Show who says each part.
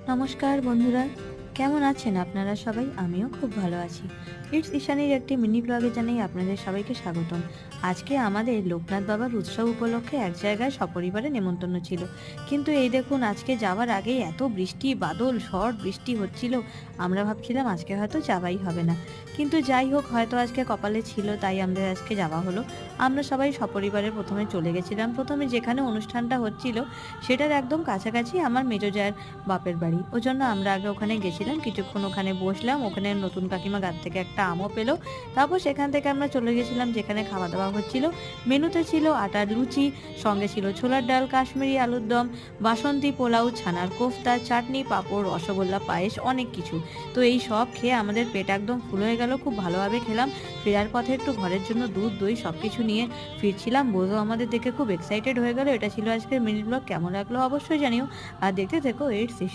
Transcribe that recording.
Speaker 1: নমস্কার বন্ধুরা, কেমন আছেন আপনারা সবাই? আমিও খুব ভালো আছি। ইটস ঈশানীর একটি মিনি ব্লগে জানাই আপনাদের সবাইকে স্বাগতম। আজকে আমাদের লোকনাথ বাবার উৎসব উপলক্ষে এক জায়গায় সপরিবারে নেমন্তন্ন ছিল। কিন্তু এই দেখুন, আজকে যাওয়ার আগেই এত বৃষ্টি, বাদল, ঝড় বৃষ্টি হচ্ছিল, আমরা ভাবছিলাম আজকে হয়তো যাওয়াই হবে না। কিন্তু যাই হোক, হয়তো আজকে কপালে ছিল তাই আমাদের আজকে যাওয়া হলো। আমরা সবাই সপরিবারে প্রথমে চলে গেছিলাম। প্রথমে যেখানে অনুষ্ঠানটা হচ্ছিল সেটার একদম কাছাকাছি আমার মেজো জায়ের বাপের বাড়ি। ওজন্য আমরা আগে ওখানে গেছিলাম। কিছুক্ষণ ওখানে বসলাম। ওখানে নতুন কাকিমা গাছ থেকে একটা আমও পেলো। তারপর সেখান থেকে আমরা চলে গেছিলাম যেখানে খাওয়া-দাওয়া হচ্ছিল। মেনুতে ছিল আটার লুচি, সঙ্গে ছিল ছোলার ডাল, কাশ্মীরি আলুর দম, বাসন্তী পোলাও, ছানার কোফতা, চাটনি, পাঁপড়, রসগোল্লা, পায়েস, অনেক কিছু। তো এই সব খেয়ে আমাদের পেট একদম ফুল হয়ে গেল। খুব ভালোভাবে খেলাম। ফেরার পথে একটু ঘরের জন্য দুধ, দই সবকিছু নিয়ে ফিরছিলাম। বউও আমাদের দেখে খুব এক্সাইটেড হয়ে গেল। এটা ছিল আজকের মিনি ব্লগ। কেমন লাগলো অবশ্যই জানিও। আর দেখতে থেকো ইটস